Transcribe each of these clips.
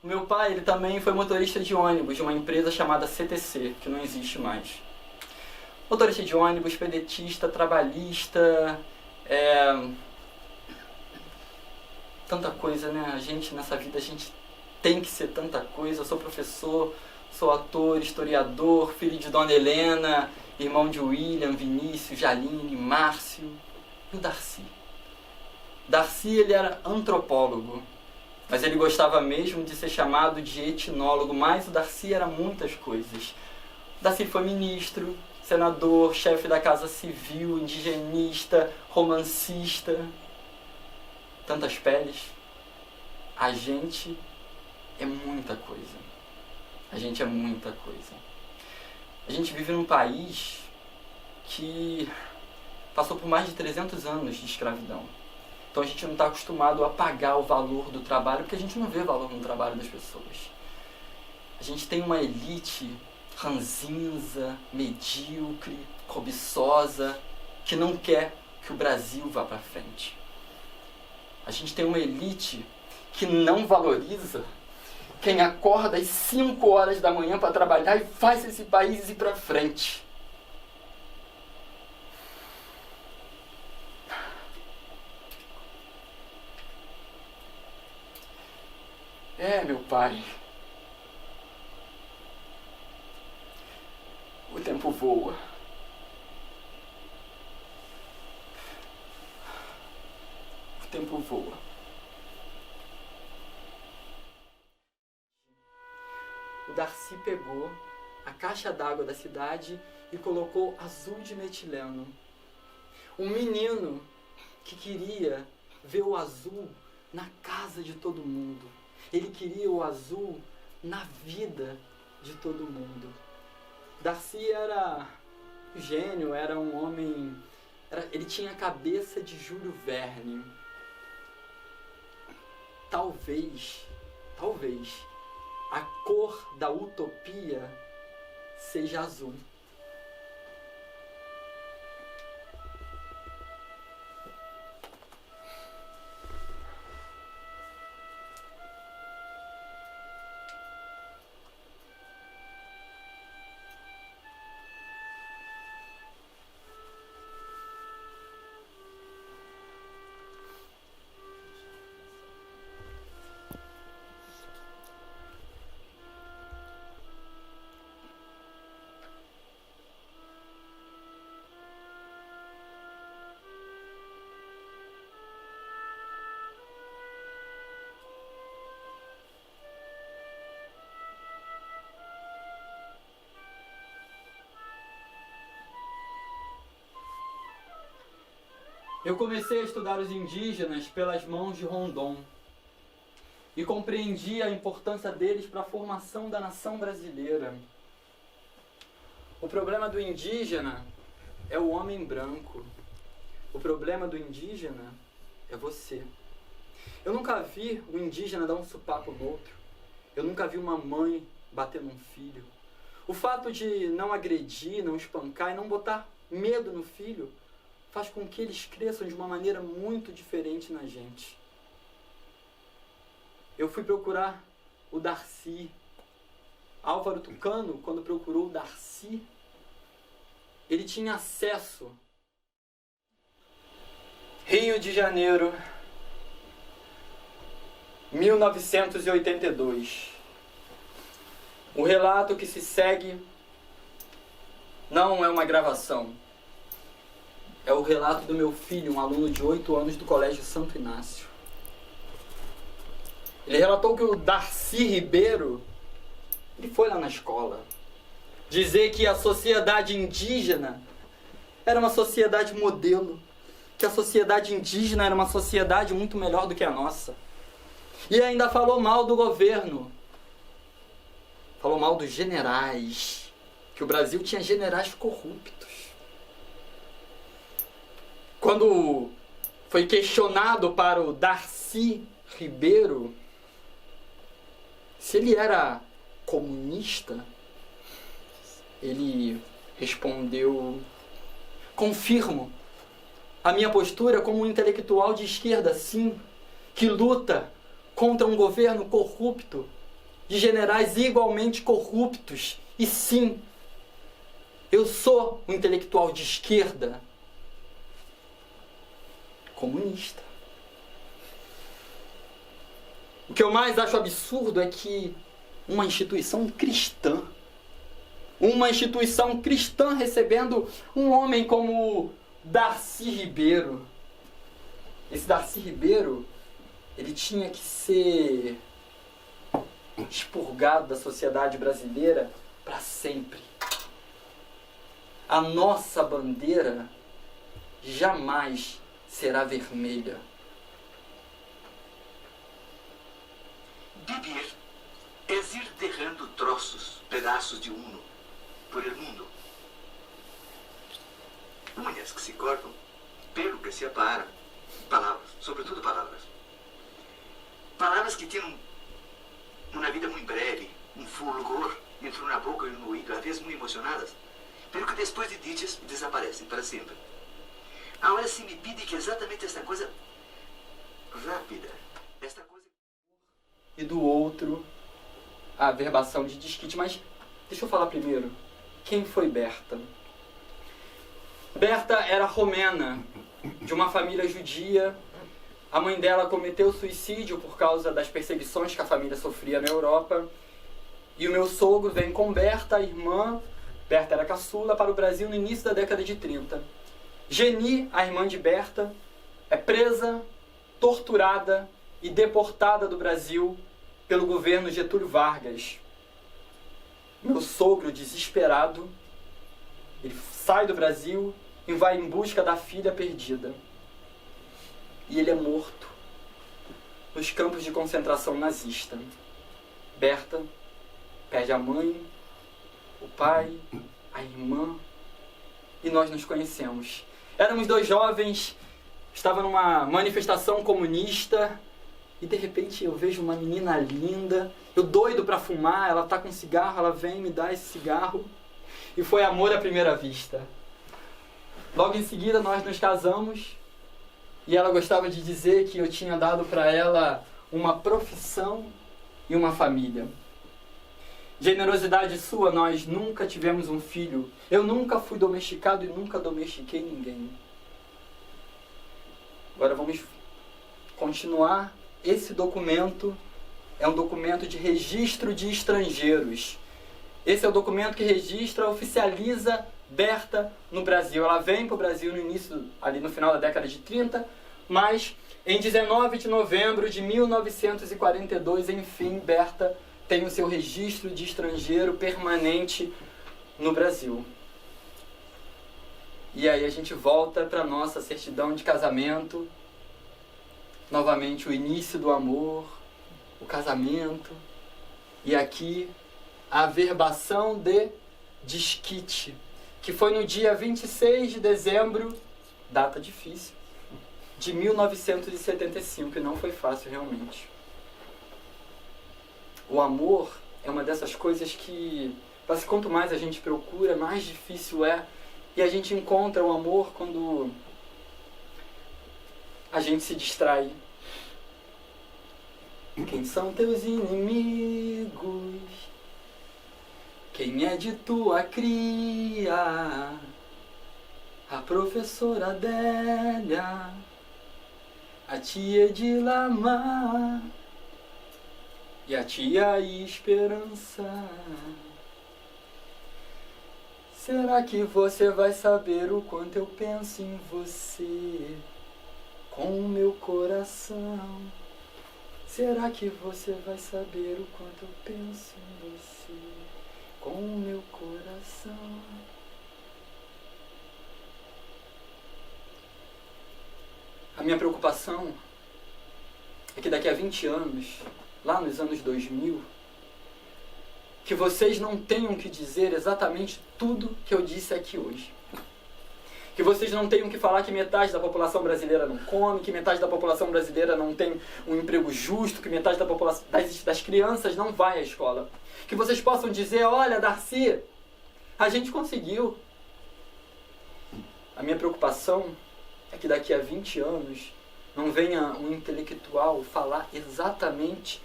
O meu pai, ele também foi motorista de ônibus de uma empresa chamada CTC, que não existe mais. Motorista de ônibus, pedetista, trabalhista, tanta coisa, né? A gente, nessa vida, a gente tem que ser tanta coisa. Eu sou professor, sou ator, historiador, filho de Dona Helena, irmão de William, Vinícius, Jaline, Márcio e o Darcy. Darcy, ele era antropólogo, mas ele gostava mesmo de ser chamado de etnólogo, mas o Darcy era muitas coisas. O Darcy foi ministro, senador, chefe da Casa Civil, indigenista, romancista, tantas peles. A gente é muita coisa. A gente é muita coisa. A gente vive num país que passou por mais de 300 anos de escravidão. Então a gente não está acostumado a pagar o valor do trabalho, porque a gente não vê valor no trabalho das pessoas. A gente tem uma elite ranzinza, medíocre, cobiçosa, que não quer que o Brasil vá para frente. A gente tem uma elite que não valoriza quem acorda às 5 horas da manhã para trabalhar e faz esse país ir para frente. Meu pai. O tempo voa. O tempo voa. O Darcy pegou a caixa d'água da cidade e colocou azul de metileno. Um menino que queria ver o azul na casa de todo mundo. Ele queria o azul na vida de todo mundo. Darcy era gênio, era um homem... ele tinha a cabeça de Júlio Verne. Talvez, a cor da utopia seja azul. Eu comecei a estudar os indígenas pelas mãos de Rondon e compreendi a importância deles para a formação da nação brasileira. O problema do indígena é o homem branco. O problema do indígena é você. Eu nunca vi um indígena dar um sopapo no outro. Eu nunca vi uma mãe bater num filho. O fato de não agredir, não espancar e não botar medo no filho faz com que eles cresçam de uma maneira muito diferente na gente. Eu fui procurar o Darcy. Álvaro Tucano, quando procurou o Darcy, ele tinha acesso. Rio de Janeiro, 1982. O relato que se segue não é uma gravação. É o relato do meu filho, um aluno de 8 anos do Colégio Santo Inácio. Ele relatou que o Darcy Ribeiro, ele foi lá na escola dizer que a sociedade indígena era uma sociedade modelo, que a sociedade indígena era uma sociedade muito melhor do que a nossa. E ainda falou mal do governo. Falou mal dos generais, que o Brasil tinha generais corruptos. Quando foi questionado para o Darcy Ribeiro se ele era comunista, ele respondeu: confirmo a minha postura como um intelectual de esquerda, sim, que luta contra um governo corrupto, de generais igualmente corruptos. E sim, eu sou um intelectual de esquerda comunista. O que eu mais acho absurdo é que uma instituição cristã recebendo um homem como Darcy Ribeiro. Esse Darcy Ribeiro, ele tinha que ser expurgado da sociedade brasileira para sempre. A nossa bandeira jamais será vermelha. Vivir é ir derrando troços, pedaços de uno por el mundo. Unhas que se cortam, pelo que se apara, palavras, sobretudo palavras. Palavras que têm uma vida muito breve, um fulgor entre uma boca e um ouvido, às vezes muito emocionadas, pero que depois de ditas desaparecem para sempre. Agora se me pede que exatamente esta coisa rápida, esta coisa... E do outro, a averbação de desquite. Mas deixa eu falar primeiro, quem foi Berta? Berta era romena, de uma família judia. A mãe dela cometeu suicídio por causa das perseguições que a família sofria na Europa. E o meu sogro vem com Berta, a irmã, Berta era caçula, para o Brasil no início da década de 30. Geni, a irmã de Berta, é presa, torturada e deportada do Brasil pelo governo Getúlio Vargas. Meu sogro, desesperado, ele sai do Brasil e vai em busca da filha perdida. E ele é morto nos campos de concentração nazista. Berta perde a mãe, o pai, a irmã, e nós nos conhecemos. Éramos 2 jovens, estava numa manifestação comunista, e de repente eu vejo uma menina linda, eu doido para fumar, ela tá com cigarro, ela vem me dar esse cigarro, e foi amor à primeira vista. Logo em seguida nós nos casamos, e ela gostava de dizer que eu tinha dado para ela uma profissão e uma família. Generosidade sua, nós nunca tivemos um filho. Eu nunca fui domesticado e nunca domestiquei ninguém. Agora vamos continuar. Esse documento é um documento de registro de estrangeiros. Esse é o documento que registra, oficializa Berta no Brasil. Ela vem para o Brasil no início, ali no final da década de 30, mas em 19 de novembro de 1942, enfim, Berta tem o seu registro de estrangeiro permanente no Brasil. E aí a gente volta para a nossa certidão de casamento, novamente o início do amor, o casamento, e aqui a averbação de desquite, que foi no dia 26 de dezembro, data difícil, de 1975, e não foi fácil realmente. O amor é uma dessas coisas que, parece que quanto mais a gente procura, mais difícil é. E a gente encontra o amor quando a gente se distrai. Quem são teus inimigos? Quem é de tua cria? A professora Adélia, a tia Edilamar e a tia Esperança. Será que você vai saber o quanto eu penso em você com o meu coração? Será que você vai saber o quanto eu penso em você com o meu coração? A minha preocupação é que daqui a 20 anos, lá nos anos 2000, que vocês não tenham que dizer exatamente tudo que eu disse aqui hoje. Que vocês não tenham que falar que metade da população brasileira não come, que metade da população brasileira não tem um emprego justo, que metade da população, das crianças não vai à escola. Que vocês possam dizer, olha, Darcy, a gente conseguiu. A minha preocupação é que daqui a 20 anos não venha um intelectual falar exatamente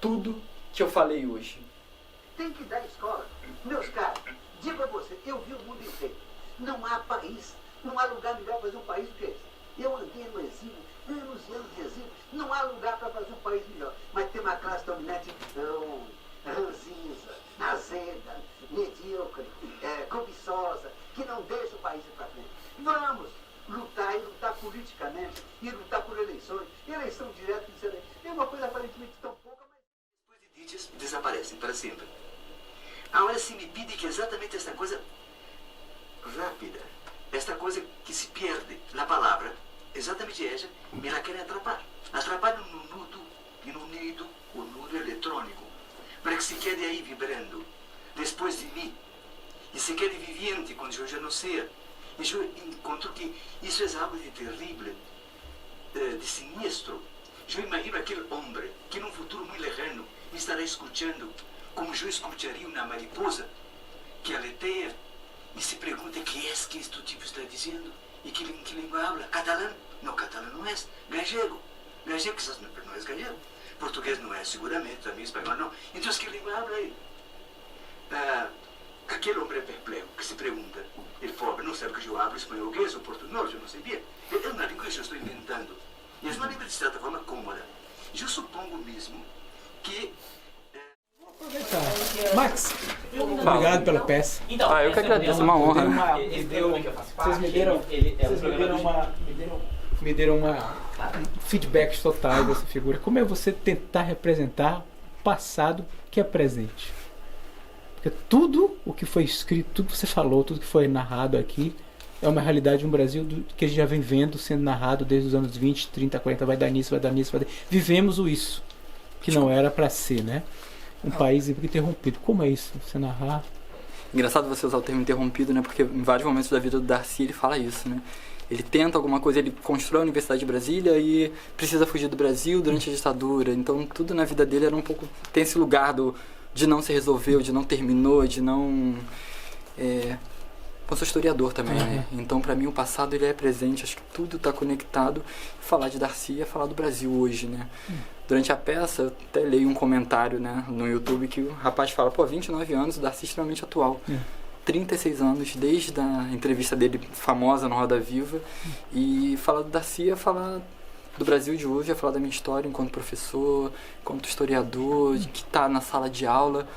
tudo que eu falei hoje. Tem que dar escola. Meus caros, digo a você, eu vi o mundo inteiro. Não há país, não há lugar melhor para fazer um país do que esse. Eu andei no exílio, anos e anos de exílio. Não há lugar para fazer um país melhor. Mas tem uma classe dominante ranzinza, azeda, medíocre, cobiçosa, que não deixa o país ir para frente. Vamos lutar e lutar politicamente, e lutar por eleições, eleição direta, é uma coisa aparentemente tão pouca, mas depois de ditas desaparecem para sempre. Agora se me pede que exatamente esta coisa rápida, esta coisa que se perde na palavra, exatamente essa, me la querem atrapar. Atrapar no nudo, e no nido, o nudo eletrônico, para que se quede aí vibrando, depois de mim, e se quede viviente quando eu já não sei. E eu encontro que isso é algo de terrível, de sinistro. Eu imagino aquele homem que num futuro muito lejano me estará escutando, como eu escutaria uma mariposa que aleteia e se pergunta que é que este tipo está dizendo e que língua habla. Catalão? Não, catalão não é. Gallego? Gallego quizás não é gallego. Português não é, seguramente, também espanhol não. Então, que língua habla aí? Aquele homem perplexo que se pergunta, ele pobre não sabe que eu hablo espanhol ou português, eu não sabia. É uma língua que eu estou inventando. E é uma língua de certa forma cômoda. Eu supongo mesmo que... Max, obrigado pela peça. Então, eu que agradeço, uma honra. Me deram feedbacks totais dessa figura. Como é você tentar representar o passado que é presente? Porque tudo o que foi escrito, tudo que você falou, tudo que foi narrado aqui é uma realidade no Brasil que a gente já vem vendo sendo narrado desde os anos 20, 30, 40, vai dar nisso, vai dar nisso, vai dar... Vivemos isso, que não era para ser, né? Um país interrompido. Como é isso? Você narrar... Engraçado você usar o termo interrompido, né? Porque em vários momentos da vida do Darcy ele fala isso, né? Ele tenta alguma coisa, ele constrói a Universidade de Brasília e precisa fugir do Brasil durante a ditadura. Então tudo na vida dele era um pouco... Tem esse lugar de não se resolveu, de não terminou, de não... Eu sou historiador também, né? Então pra mim o passado ele é presente, acho que tudo está conectado. Falar de Darcy é falar do Brasil hoje, né? Durante a peça, eu até leio um comentário, né, no YouTube que o rapaz fala, 29 anos, o Darcy é extremamente atual. 36 anos, desde a entrevista dele famosa no Roda Viva. E falar do Darcy é falar do Brasil de hoje, é falar da minha história enquanto professor, enquanto historiador, que está na sala de aula.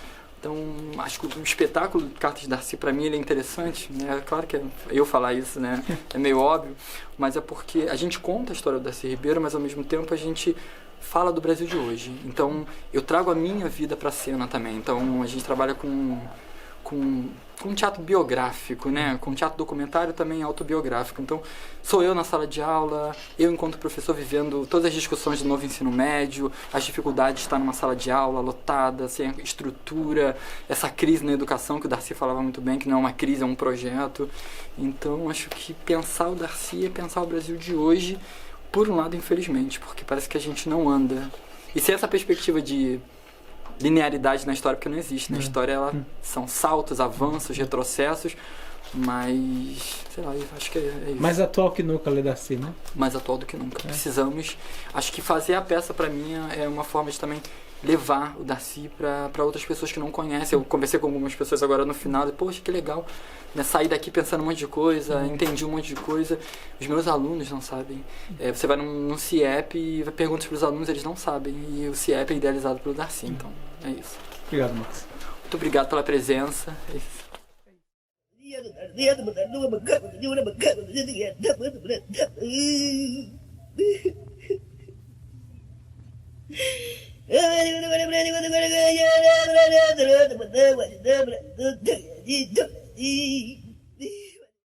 Então, acho que o espetáculo Cartas de Darcy, para mim, ele é interessante, né? É claro que eu falar isso, né, é meio óbvio, mas é porque a gente conta a história do Darcy Ribeiro, mas ao mesmo tempo a gente fala do Brasil de hoje. Então, eu trago a minha vida para a cena também. Então, a gente trabalha com teatro biográfico, né? Com teatro documentário também autobiográfico. Então, sou eu na sala de aula, eu enquanto professor vivendo todas as discussões do novo ensino médio, as dificuldades de estar numa sala de aula lotada, sem estrutura, essa crise na educação que o Darcy falava muito bem, que não é uma crise, é um projeto. Então, acho que pensar o Darcy é pensar o Brasil de hoje Por um lado, infelizmente, porque parece que a gente não anda. E sem essa perspectiva de linearidade na história, porque não existe. Na história, são saltos, avanços, retrocessos, mas, sei lá, eu acho que é isso. Mais atual que nunca, Ledarcy, né? Mais atual do que nunca. Precisamos... Acho que fazer a peça, pra mim, é uma forma de também levar o Darcy pra outras pessoas que não conhecem. Eu conversei com algumas pessoas agora no final, e, poxa, que legal, né? Sair daqui pensando um monte de coisa, entendi um monte de coisa. Os meus alunos não sabem. Você vai num CIEP e pergunta pros alunos, eles não sabem. E o CIEP é idealizado pelo Darcy, então é isso. Obrigado, Max. Muito obrigado pela presença. É isso. E